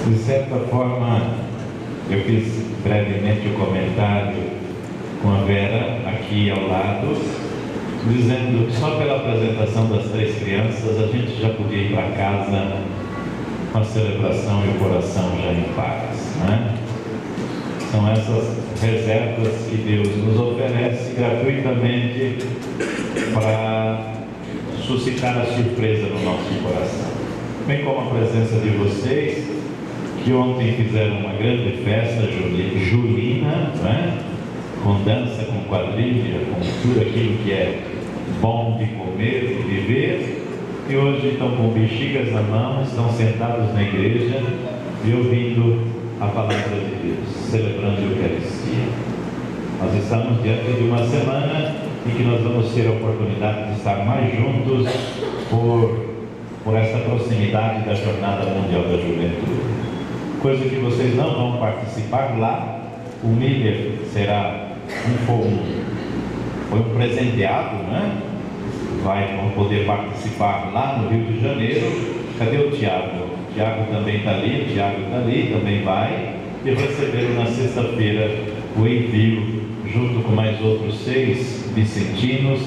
De certa forma, eu fiz brevemente o comentário com a Vera aqui ao lado, dizendo que só pela apresentação das 3 crianças a gente já podia ir para casa com a celebração e o coração já em paz, né? São essas reservas que Deus nos oferece gratuitamente para suscitar a surpresa no nosso coração. Bem como a presença de vocês, que ontem fizeram uma grande festa julina, né? Com dança, com quadrilha, com tudo aquilo que é bom de comer, de viver, e hoje estão com bexigas na mão, estão sentados na igreja e ouvindo a palavra de Deus, celebrando a Eucaristia. Nós estamos diante de uma semana em que nós vamos ter a oportunidade de estar mais juntos por essa proximidade da Jornada Mundial da Juventude. Coisa que vocês não vão participar lá. O Miller foi um presenteado, né? Vão poder participar lá no Rio de Janeiro. Cadê o Tiago? O Tiago também está ali, o Tiago está ali, também vai. E receberam na sexta-feira o envio, junto com mais outros 6 vicentinos,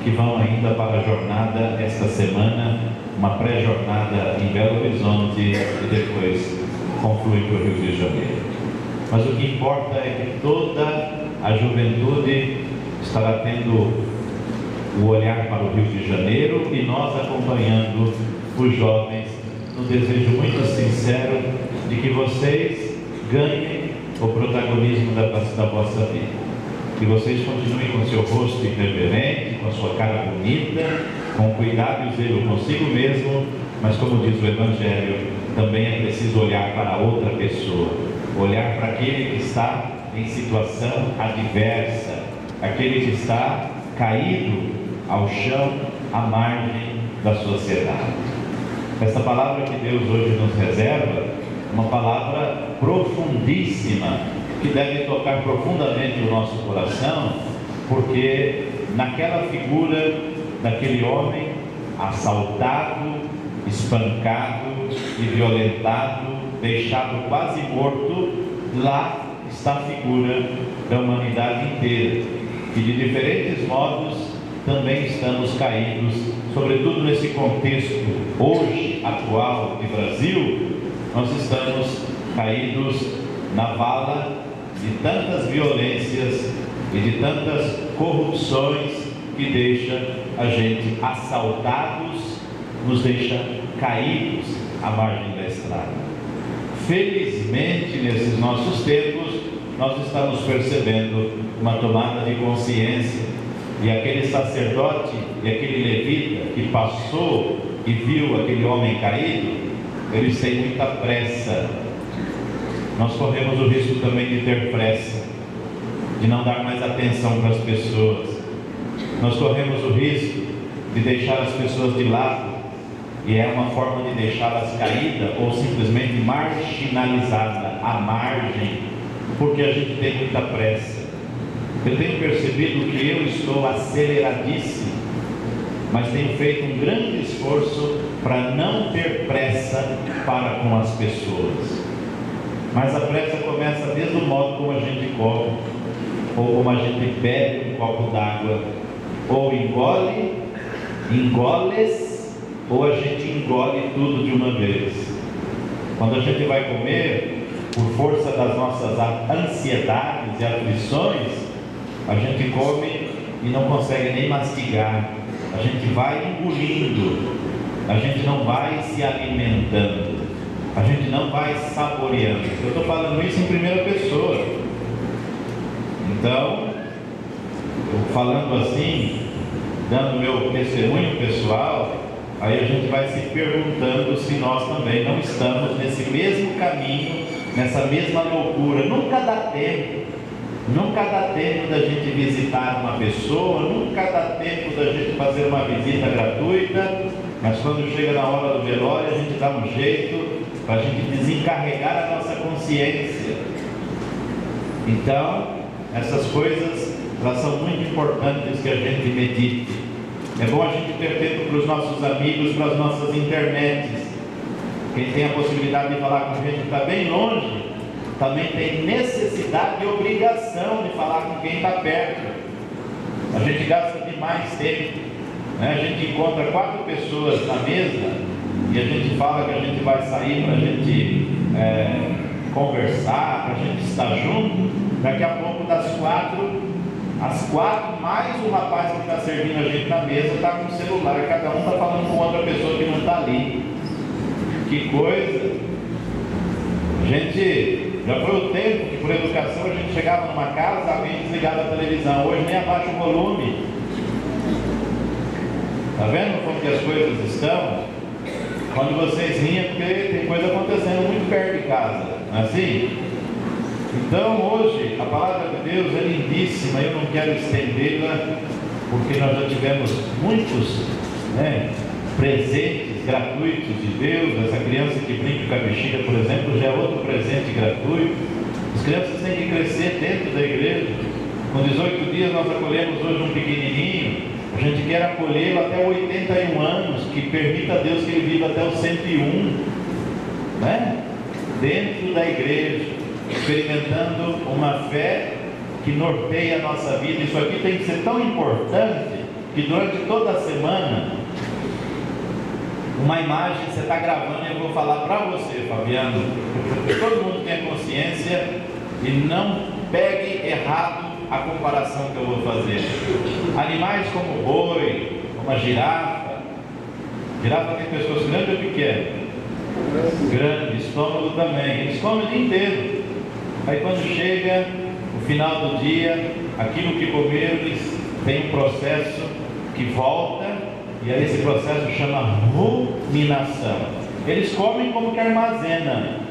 que vão ainda para a jornada esta semana, uma pré-jornada em Belo Horizonte e depois conflui para o Rio de Janeiro. Mas o que importa é que toda a juventude estará tendo o olhar para o Rio de Janeiro e nós acompanhando os jovens no desejo muito sincero de que vocês ganhem o protagonismo da vossa vida. Que vocês continuem com seu rosto irreverente, com a sua cara bonita, com cuidado e zelo consigo mesmo, mas como diz o Evangelho, também é preciso olhar para outra pessoa, olhar para aquele que está em situação adversa, aquele que está caído ao chão, à margem da sociedade. Essa palavra que Deus hoje nos reserva, uma palavra profundíssima, que deve tocar profundamente o nosso coração, porque naquela figura daquele homem assaltado, espancado e violentado, deixado quase morto, lá está a figura da humanidade inteira, que de diferentes modos também estamos caídos, sobretudo nesse contexto hoje, atual de Brasil, nós estamos caídos na vala de tantas violências e de tantas corrupções que deixa a gente assaltados, nos deixa caídos à margem da estrada. Felizmente, nesses nossos tempos, nós estamos percebendo uma tomada de consciência. E aquele sacerdote e aquele levita que passou e viu aquele homem caído, eles têm muita pressa. Nós corremos o risco também de ter pressa, de não dar mais atenção para as pessoas. Nós corremos o risco de deixar as pessoas de lado, e é uma forma de deixá-las caídas ou simplesmente marginalizadas, à margem, porque a gente tem muita pressa. Eu tenho percebido que eu estou aceleradíssimo, mas tenho feito um grande esforço para não ter pressa para com as pessoas. Mas a pressa começa desde o modo como a gente come, ou como a gente bebe um copo d'água, ou engoles, ou a gente engole tudo de uma vez. Quando a gente vai comer, por força das nossas ansiedades e aflições, a gente come e não consegue nem mastigar, a gente vai engolindo, a gente não vai se alimentando, a gente não vai saboreando. Eu estou falando isso em primeira pessoa. Então, falando assim, dando meu testemunho pessoal, aí a gente vai se perguntando se nós também não estamos nesse mesmo caminho, nessa mesma loucura. Nunca dá tempo da gente visitar uma pessoa, nunca dá tempo da gente fazer uma visita gratuita, mas quando chega na hora do velório, a gente dá um jeito para a gente desencarregar a nossa consciência. Então, essas coisas, elas são muito importantes que a gente medite. É bom a gente ter tempo para os nossos amigos, para as nossas internets. Quem tem a possibilidade de falar com gente que está bem longe, também tem necessidade e obrigação de falar com quem está perto. A gente gasta demais tempo, né? A gente encontra 4 pessoas na mesa e a gente fala que a gente vai sair para a gente conversar, para a gente estar junto. Daqui a pouco, das 4, as 4 mais o rapaz que está servindo a gente na mesa está com o celular, cada um está falando com outra pessoa que não está ali. Que coisa! A gente, já foi o tempo que por educação a gente chegava numa casa, alguém desligava a televisão, hoje nem abaixa o volume. Está vendo como que as coisas estão? Quando vocês riem é porque tem coisa acontecendo muito perto de casa, não é assim? Então hoje a palavra de Deus é lindíssima, eu não quero estendê-la, porque nós já tivemos muitos presentes gratuitos de Deus. Essa criança que brinca com a bexiga, por exemplo, já é outro presente gratuito. As crianças têm que crescer dentro da igreja. Com 18 dias nós acolhemos hoje um pequenininho. A gente quer acolhê-lo até 81 anos, que permita a Deus que ele viva até os 101, né? Dentro da igreja, experimentando uma fé que norteia a nossa vida. Isso aqui tem que ser tão importante que durante toda a semana, uma imagem você está gravando e eu vou falar para você, Fabiano, todo mundo tem consciência e não pegue errado a comparação que eu vou fazer. Animais como o boi, como a girafa tem pessoas grandes ou pequenas? Grande, estômago também, eles comem o dia inteiro. Aí quando chega o final do dia, aquilo que comeram, eles têm um processo que volta, e aí esse processo chama ruminação. Eles comem como que armazena,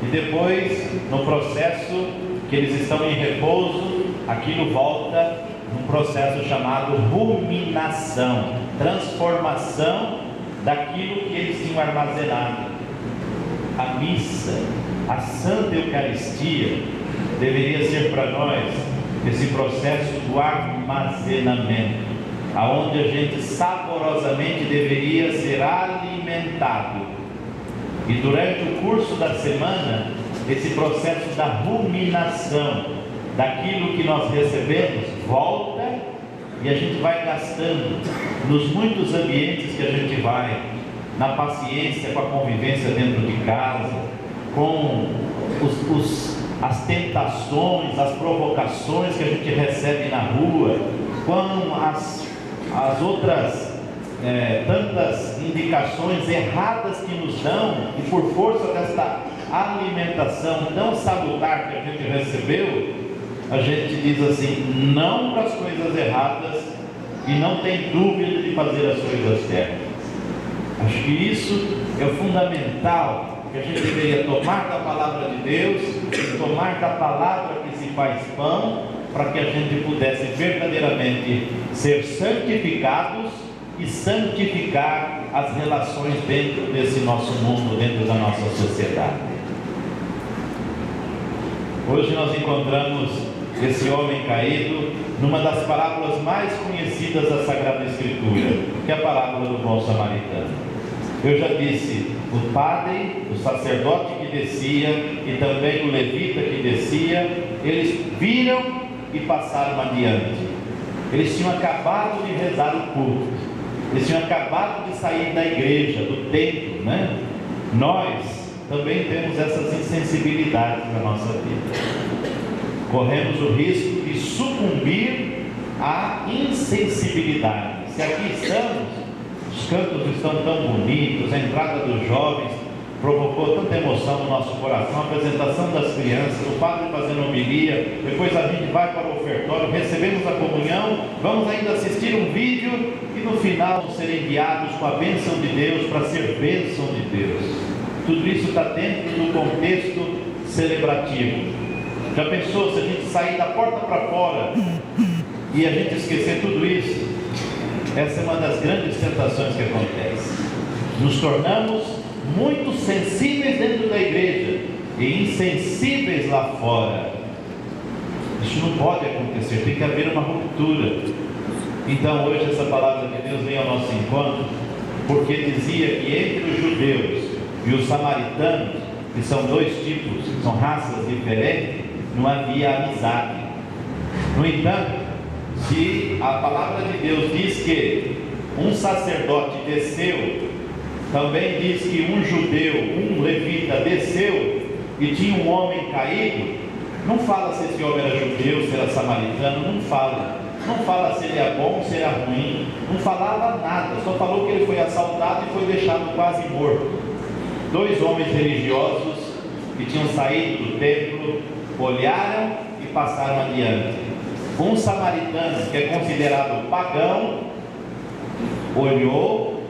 e depois, no processo que eles estão em repouso, aquilo volta num processo chamado ruminação, transformação daquilo que eles tinham armazenado. A missa, a Santa Eucaristia, deveria ser para nós esse processo do armazenamento, aonde a gente saborosamente deveria ser alimentado. E durante o curso da semana, esse processo da ruminação daquilo que nós recebemos volta, e a gente vai gastando nos muitos ambientes que a gente vai, na paciência com a convivência dentro de casa, com as tentações, as provocações que a gente recebe na rua, com as outras tantas indicações erradas que nos dão, e por força desta alimentação tão salutar que a gente recebeu, a gente diz assim, não para as coisas erradas, e não tem dúvida de fazer as coisas certas. Acho que isso é o fundamental, que a gente deveria tomar da palavra de Deus, tomar da palavra que se faz pão, para que a gente pudesse verdadeiramente ser santificados e santificar as relações dentro desse nosso mundo, dentro da nossa sociedade. Hoje nós encontramos esse homem caído numa das parábolas mais conhecidas da Sagrada Escritura, que é a parábola do bom samaritano. Eu já disse, o padre, o sacerdote que descia e também o levita que descia, eles viram e passaram adiante. Eles tinham acabado de rezar o culto, eles tinham acabado de sair da igreja, do templo, né? Nós também temos essas insensibilidades na nossa vida. Corremos o risco de sucumbir à insensibilidade. Se aqui estamos, os cantos estão tão bonitos, a entrada dos jovens provocou tanta emoção no nosso coração, a apresentação das crianças, o padre fazendo homilia, depois a gente vai para o ofertório, recebemos a comunhão, vamos ainda assistir um vídeo e no final serem enviados com a bênção de Deus para ser bênção de Deus. Tudo isso está dentro do contexto celebrativo. Já pensou se a gente sair da porta para fora e a gente esquecer tudo isso? Essa é uma das grandes tentações que acontece. Nos tornamos muito sensíveis dentro da igreja e insensíveis lá fora. Isso não pode acontecer, tem que haver uma ruptura. Então hoje essa palavra de Deus vem ao nosso encontro, porque dizia que entre os judeus e os samaritanos, que são dois tipos, são raças diferentes, não havia amizade. No entanto, se a palavra de Deus diz que um sacerdote desceu, também diz que um judeu, um levita desceu e tinha um homem caído, não fala se esse homem era judeu, se era samaritano, não fala. Não fala se ele é bom, se ele é ruim, não falava nada, só falou que ele foi assaltado e foi deixado quase morto. Dois homens religiosos que tinham saído do templo, olharam e passaram adiante. Um samaritano, que é considerado pagão, olhou,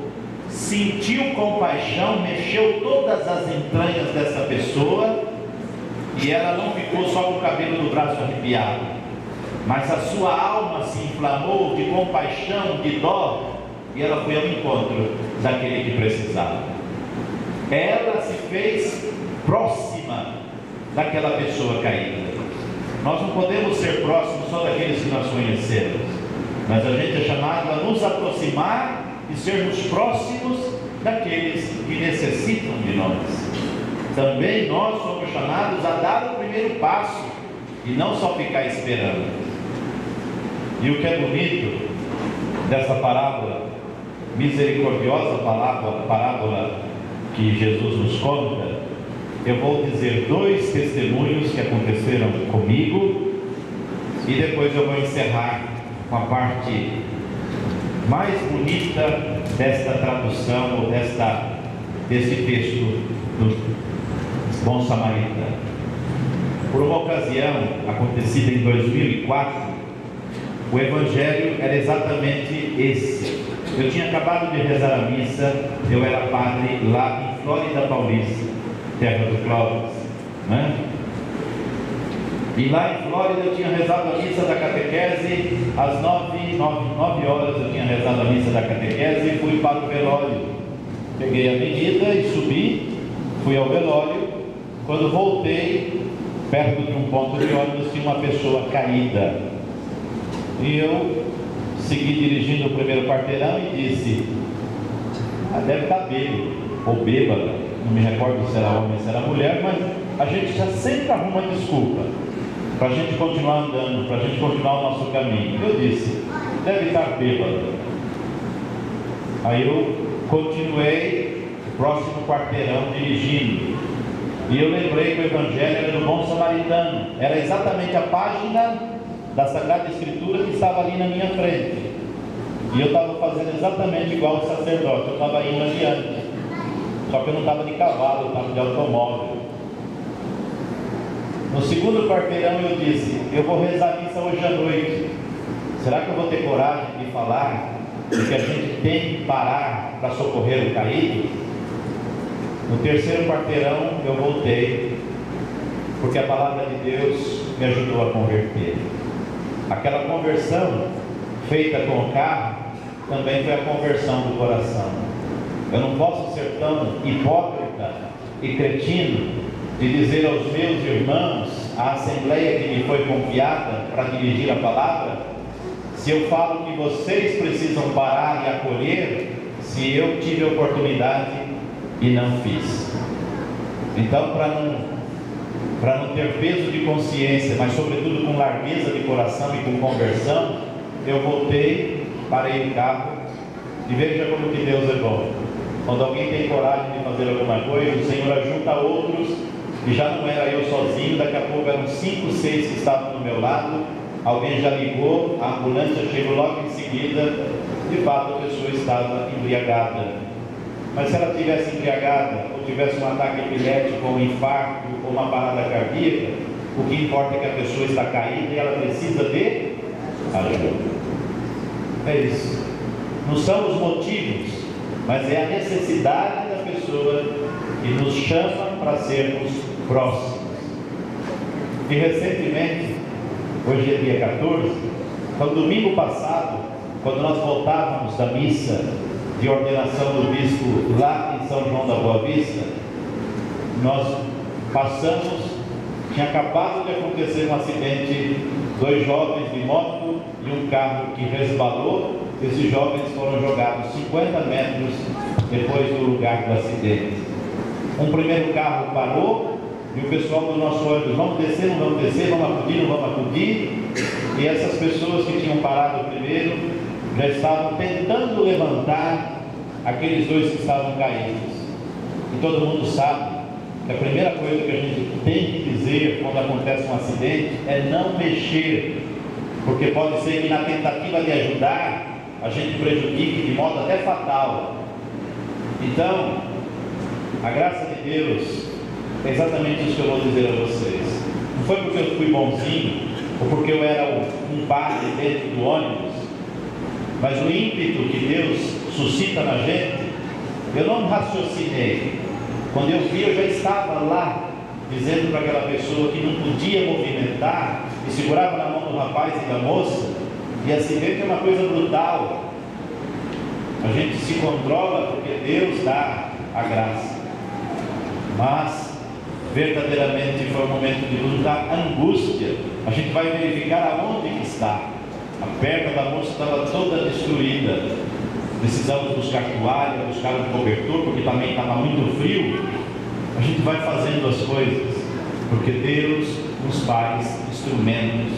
sentiu compaixão, mexeu todas as entranhas dessa pessoa, e ela não ficou só com o cabelo do braço arrepiado, mas a sua alma se inflamou de compaixão, de dó, e ela foi ao encontro daquele que precisava. Ela se fez próxima daquela pessoa caída. Nós não podemos ser próximos só daqueles que nós conhecemos, mas a gente é chamado a nos aproximar e sermos próximos daqueles que necessitam de nós. Também nós somos chamados a dar o primeiro passo e não só ficar esperando. E o que é bonito dessa parábola, misericordiosa parábola que Jesus nos conta, eu vou dizer dois testemunhos que aconteceram comigo e depois eu vou encerrar com a parte mais bonita desta tradução ou desse texto do Bom Samaritano. Por uma ocasião acontecida em 2004, o evangelho era exatamente esse. Eu tinha acabado de rezar a missa, eu era padre lá em Flórida Paulista, terra do Clóvis, né? E lá em Flórida eu tinha rezado a missa da catequese, às 9 horas eu tinha rezado a missa da catequese e fui para o velório. Peguei a avenida e subi, fui ao velório. Quando voltei, perto de um ponto de ônibus, tinha uma pessoa caída. E eu segui dirigindo o primeiro quarteirão e disse: deve estar bêbado ou bêbada, não me recordo se era homem ou se era mulher, mas a gente já sempre arruma desculpa para a gente continuar andando, para a gente continuar o nosso caminho. Eu disse: deve estar bêbada. Aí eu continuei o próximo quarteirão dirigindo. E eu lembrei que o Evangelho era do Bom Samaritano. Era exatamente a página da Sagrada Escritura que estava ali na minha frente. E eu estava fazendo exatamente igual o sacerdote. Eu estava indo adiante. Só que eu não estava de cavalo, eu estava de automóvel. No segundo quarteirão eu disse: eu vou rezar a missa hoje à noite. Será que eu vou ter coragem de falar de que a gente tem que parar para socorrer o caído? No terceiro quarteirão eu voltei, porque a palavra de Deus me ajudou a converter. Aquela conversão feita com o carro também foi a conversão do coração. Eu não posso ser tão hipócrita e cretino de dizer aos meus irmãos, a assembleia que me foi confiada para dirigir a palavra, se eu falo que vocês precisam parar e acolher, se eu tive a oportunidade e não fiz. Então, para não ter peso de consciência, mas sobretudo com largueza de coração e com conversão, eu voltei, parei o carro e veja como que Deus é bom. Quando alguém tem coragem de fazer alguma coisa, o Senhor ajunta outros, e já não era eu sozinho, daqui a pouco eram 5, 6 que estavam do meu lado, alguém já ligou, a ambulância chegou logo em seguida, de fato a pessoa estava embriagada. Mas se ela tivesse embriagada, ou tivesse um ataque epilético, ou um infarto, ou uma parada cardíaca, o que importa é que a pessoa está caída e ela precisa de ajuda. É isso. Não são os motivos, mas é a necessidade da pessoa que nos chama para sermos próximos. E recentemente, hoje é dia 14, então domingo passado, quando nós voltávamos da missa de ordenação do bispo lá em São João da Boa Vista, nós passamos, tinha acabado de acontecer um acidente, 2 jovens de moto e um carro que resbalou. Esses jovens foram jogados 50 metros depois do lugar do acidente. Um primeiro carro parou e o pessoal do nosso ônibus, vamos descer, não vamos descer, vamos acudir, não vamos acudir. E essas pessoas que tinham parado primeiro já estavam tentando levantar aqueles dois que estavam caídos. E todo mundo sabe que a primeira coisa que a gente tem que dizer quando acontece um acidente é não mexer, porque pode ser que na tentativa de ajudar a gente prejudique de modo até fatal. Então, a graça de Deus é exatamente isso que eu vou dizer a vocês. Não foi porque eu fui bonzinho ou porque eu era um padre dentro do ônibus, mas o ímpeto que Deus suscita na gente, eu não raciocinei. Quando eu vi, eu já estava lá, dizendo para aquela pessoa que não podia movimentar, e segurava na mão do rapaz e da moça. E acidente é uma coisa brutal. A gente se controla porque Deus dá a graça. Mas, verdadeiramente, foi um momento de muita angústia. A gente vai verificar aonde que está. A perna da moça estava toda destruída. Precisamos buscar toalha, buscar um cobertor, porque também estava muito frio. A gente vai fazendo as coisas, porque Deus nos faz instrumentos.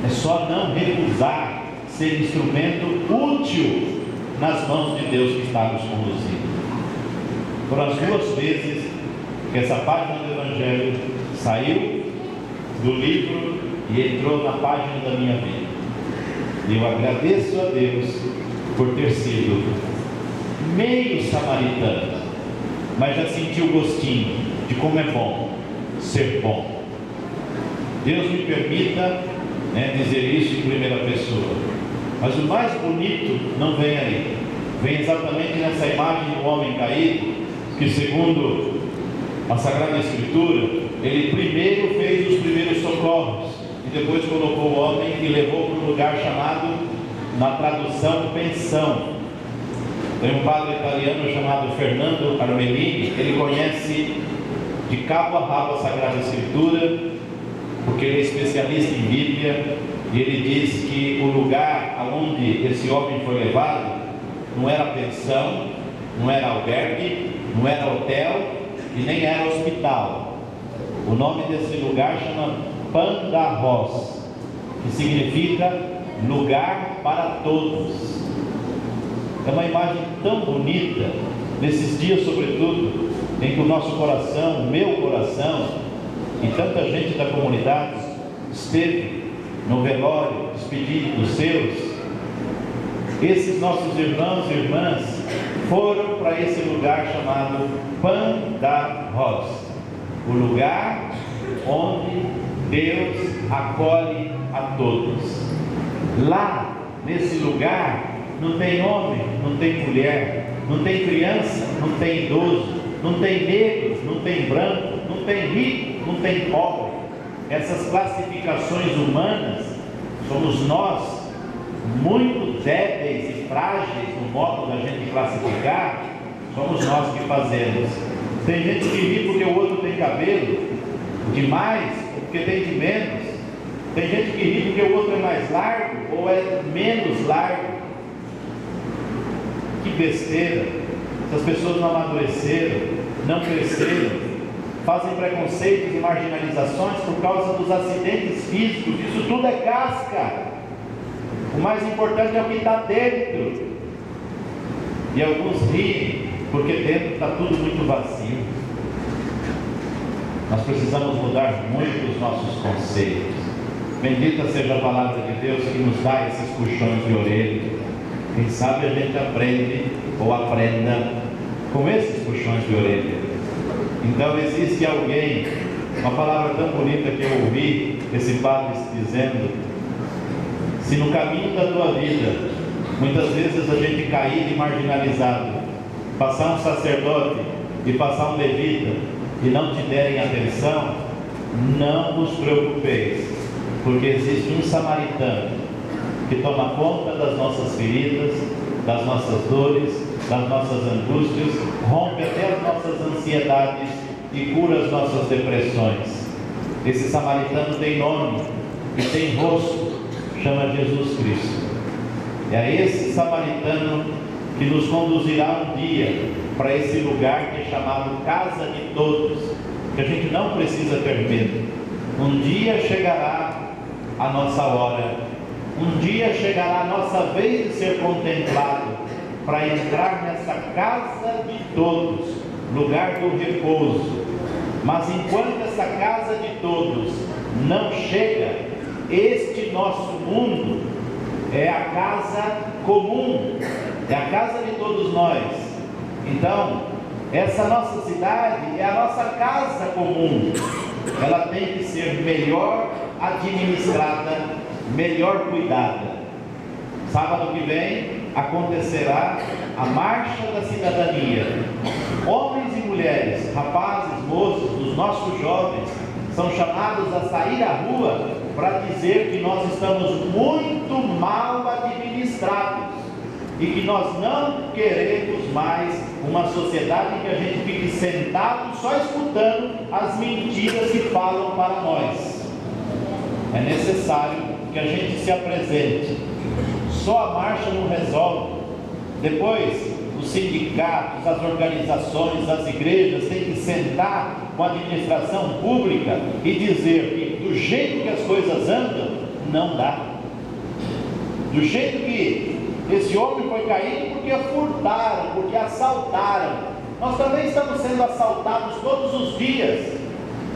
É só não recusar ser instrumento útil nas mãos de Deus que está nos conduzindo. Foram as 2 vezes que essa página do Evangelho saiu do livro e entrou na página da minha vida. E eu agradeço a Deus por ter sido meio samaritano, mas já senti o gostinho de como é bom ser bom. Deus me permita dizer isso em primeira pessoa, mas o mais bonito não vem aí, vem exatamente nessa imagem do homem caído, que segundo a Sagrada Escritura, ele primeiro fez os primeiros socorros e depois colocou o homem e levou para um lugar chamado, na tradução, pensão. Tem um padre italiano chamado Fernando Armelini, ele conhece de cabo a rabo a Sagrada Escritura, porque ele é especialista em Bíblia, e ele diz que o lugar aonde esse homem foi levado não era pensão, não era albergue, não era hotel e nem era hospital. O nome desse lugar chama Pandarros, que significa lugar para todos. É uma imagem tão bonita, nesses dias sobretudo, em que o nosso coração, o meu coração, e tanta gente da comunidade esteve no velório, despedindo dos seus. Esses nossos irmãos e irmãs foram para esse lugar chamado Pandarros, o lugar onde Deus acolhe a todos. Lá, nesse lugar, não tem homem, não tem mulher, não tem criança, não tem idoso, não tem negro, não tem branco, não tem rico, não tem pobre. Essas classificações humanas somos nós, muito débeis e frágeis no modo da gente classificar, somos nós que fazemos. Tem gente que ri porque o outro tem cabelo demais, porque tem de menos. Tem gente que ri porque o outro é mais largo ou é menos largo. Que besteira! Essas pessoas não amadureceram, não cresceram, fazem preconceitos e marginalizações por causa dos acidentes físicos. Isso tudo é casca. O mais importante é o que está dentro. E alguns riem porque dentro está tudo muito vazio. Nós precisamos mudar muito os nossos conceitos. Bendita seja a palavra de Deus que nos dá esses puxões de orelha. Quem sabe a gente aprende ou aprenda com esses puxões de orelha. Então existe alguém, uma palavra tão bonita que eu ouvi esse padre dizendo: se no caminho da tua vida muitas vezes a gente cair e marginalizado, passar um sacerdote e passar um levita e não te derem atenção, não vos preocupeis, porque existe um samaritano que toma conta das nossas feridas, das nossas dores, das nossas angústias, rompe até as nossas ansiedades e cura as nossas depressões. Esse samaritano tem nome e tem rosto, chama Jesus Cristo. É esse samaritano que nos conduzirá um dia para esse lugar que é chamado casa de todos, que a gente não precisa ter medo. Um dia chegará a nossa hora, um dia chegará a nossa vez de ser contemplado, para entrar nessa casa de todos, lugar do repouso. Mas enquanto essa casa de todos não chega, este nosso mundo é a casa comum, é a casa de todos nós. Então, essa nossa cidade é a nossa casa comum. Ela tem que ser melhor administrada, melhor cuidada. Sábado que vem acontecerá a Marcha da Cidadania. Homens e mulheres, rapazes, moços, dos nossos jovens, são chamados a sair à rua para dizer que nós estamos muito mal administrados e que nós não queremos mais uma sociedade em que a gente fique sentado só escutando as mentiras que falam para nós. É necessário que a gente se apresente. Só a marcha não resolve. Depois, os sindicatos, as organizações, as igrejas têm que sentar com a administração pública e dizer que do jeito que as coisas andam, não dá. Do jeito que esse homem foi caído porque furtaram, porque assaltaram. Nós também estamos sendo assaltados todos os dias.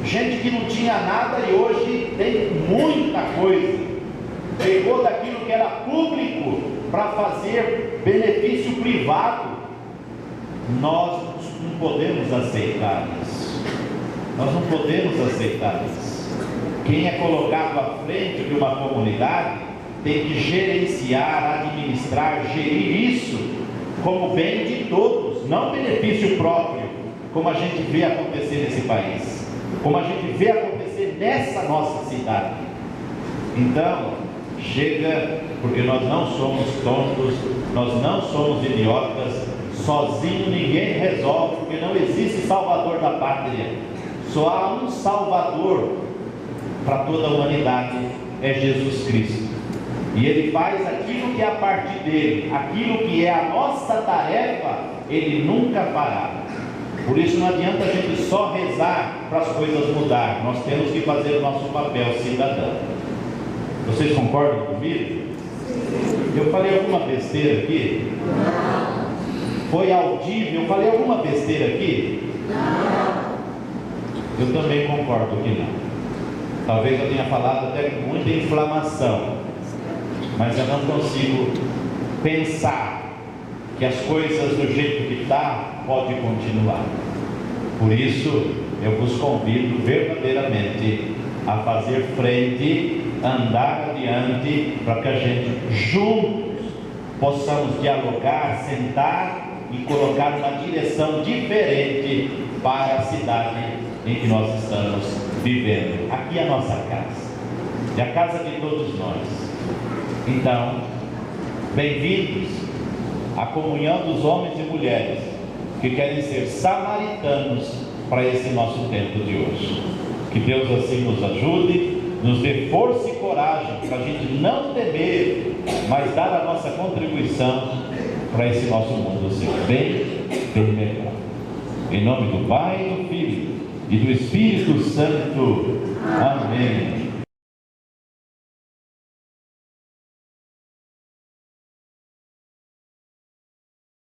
Gente que não tinha nada e hoje tem muita coisa. Pegou daquilo que era público para fazer benefício privado. Nós não podemos aceitar isso. Nós não podemos aceitar isso. Quem é colocado à frente de uma comunidade tem que gerenciar, administrar, gerir isso como bem de todos, não benefício próprio, como a gente vê acontecer nesse país, como a gente vê acontecer nessa nossa cidade. Então, chega, porque nós não somos tontos, nós não somos idiotas, sozinho ninguém resolve, porque não existe salvador da pátria, só há um salvador para toda a humanidade, é Jesus Cristo, e Ele faz aquilo que é a partir dele, aquilo que é a nossa tarefa, Ele nunca fará. Por isso não adianta a gente só rezar para as coisas mudar, nós temos que fazer o nosso papel cidadão. Vocês concordam comigo? Eu falei alguma besteira aqui? Não. Foi audível? Eu falei alguma besteira aqui? Não. Eu também concordo que não. Talvez eu tenha falado até com muita inflamação, mas eu não consigo pensar que as coisas do jeito que está pode continuar. Por isso eu vos convido verdadeiramente a fazer frente, andar adiante, para que a gente juntos possamos dialogar, sentar e colocar uma direção diferente para a cidade em que nós estamos vivendo. Aqui é a nossa casa, é a casa de todos nós. Então, bem-vindos à comunhão dos homens e mulheres que querem ser samaritanos para esse nosso tempo de hoje. Que Deus assim nos ajude, nos dê força e coragem para a gente não temer, mas dar a nossa contribuição para esse nosso mundo ser bem melhor. Em nome do Pai, do Filho e do Espírito Santo. Amém.